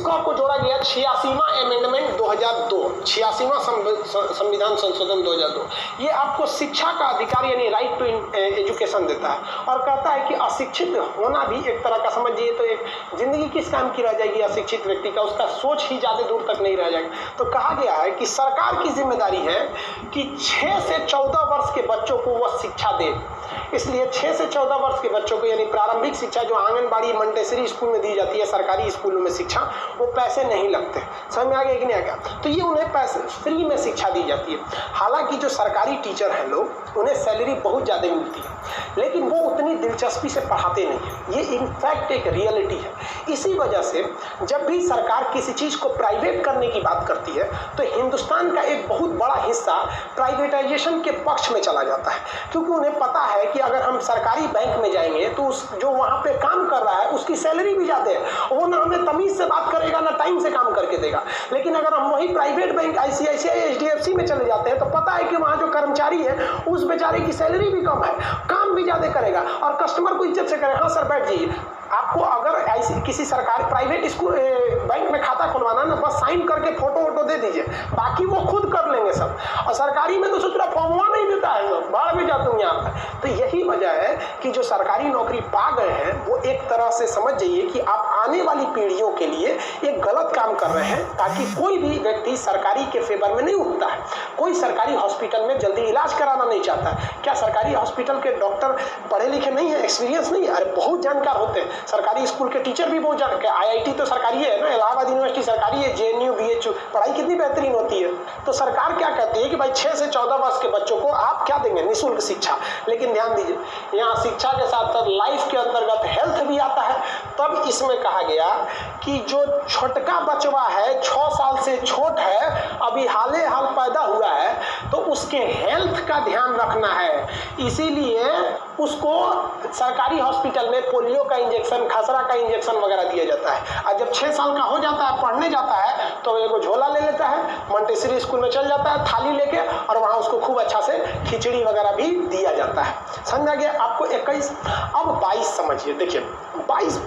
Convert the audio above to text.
इसका को जोड़ा गया 86वां अमेंडमेंट 2002, 86वां संविधान संशोधन 2002। ये आपको शिक्षा का अधिकार यानी राइट टू एजुकेशन देता है और कहता है कि अशिक्षित होना भी एक तरह का, समझिए तो एक जिंदगी किस काम की रह जाएगी अशिक्षित व्यक्ति का, उसका सोच ही ज़्यादा दूर तक नहीं रह जाएगा। तो कहा गया है कि सरकार की जिम्मेदारी है कि 6 से 14 वर्ष के बच्चों को वह शिक्षा दे। इसलिए 6 से 14 वर्ष के बच्चों को यानी प्रारंभिक शिक्षा जो आंगनबाड़ी मंटेसरी स्कूल में दी जाती है, सरकारी स्कूलों में शिक्षा, वो पैसे नहीं लगते। समझ में आ गया कि नहीं आ गया? तो ये उन्हें पैसे फ्री में शिक्षा दी जाती है। हालांकि जो सरकारी टीचर हैं लोग, उन्हें सैलरी बहुत ज़्यादा मिलती है, लेकिन वो उतनी दिलचस्पी से पढ़ाते नहीं हैं। ये इनफैक्ट एक रियलिटी है। इसी वजह से जब भी सरकार किसी चीज़ को प्राइवेट करने की बात करती है तो हिंदुस्तान का एक बहुत बड़ा हिस्सा प्राइवेटाइजेशन के पक्ष में चला जाता है, क्योंकि उन्हें पता है कि अगर हम सरकारी बैंक में जाएंगे तो उस जो वहाँ पे काम कर रहा है उसकी सैलरी भी ज़्यादा है, वो ना हमें तमीज़ से बात करेगा ना टाइम से काम करके देगा। लेकिन अगर हम वही प्राइवेट बैंक ICICI HDFC में चले जाते हैं तो पता है कि वहाँ जो कर्मचारी है उस बेचारे की सैलरी भी कम है, काम भी ज़्यादा करेगा और कस्टमर को इज्जत से करेगा। हाँ सर बैठ जाइए। आपको अगर ऐसी किसी सरकारी प्राइवेट स्कूल बैंक में खाता खुलवाना ना, बस साइन करके फोटो वोटो दे दीजिए, बाकी वो खुद कर लेंगे सब। और सरकारी में तो सोच रहा फॉर्मुला नहीं देता है, सब बाहर भी जाते हूँ यहाँ पर। तो यही वजह है कि जो सरकारी नौकरी पा गए हैं वो एक तरह से समझ जाइए कि आप आने वाली पीढ़ियों के लिए एक गलत काम कर रहे हैं, ताकि कोई भी व्यक्ति सरकारी के फेवर में नहीं उठता है। कोई सरकारी हॉस्पिटल में जल्दी इलाज कराना नहीं चाहता है। क्या सरकारी हॉस्पिटल के डॉक्टर पढ़े लिखे नहीं है, एक्सपीरियंस नहीं है? अरे बहुत जानकार होते हैं। सरकारी स्कूल के टीचर भी बहुत जानकार, IIT तो सरकारी है ना, इलाहाबाद यूनिवर्सिटी सरकारी है, JNU BHU पढ़ाई कितनी बेहतरीन होती है। तो सरकार क्या कहती है कि भाई 6 से 14 वर्ष के बच्चों को आप क्या देंगे? निःशुल्क शिक्षा। लेकिन ध्यान दीजिए, यहाँ शिक्षा के साथ साथ लाइफ के अंतर्गत हेल्थ भी आता है। तब इसमें कहा गया कि जो छोटका बचवा है, 6 साल से छोट है, अभी हाले हाल पैदा हुआ है, तो उसके हेल्थ का ध्यान रखना है। इसीलिए उसको सरकारी हॉस्पिटल में पोलियो का इंजेक्शन, खसरा का इंजेक्शन वगैरह दिया जाता है। और जब 6 साल का हो जाता है, पढ़ने जाता है, तो एगो झोला ले लेता है, मंटेसरी स्कूल में चल जाता है थाली लेके, और वहाँ उसको खूब अच्छा से खिचड़ी वगैरह भी दिया जाता है। समझ आ गया आपको? 21 अब 22 समझिए। देखिए 22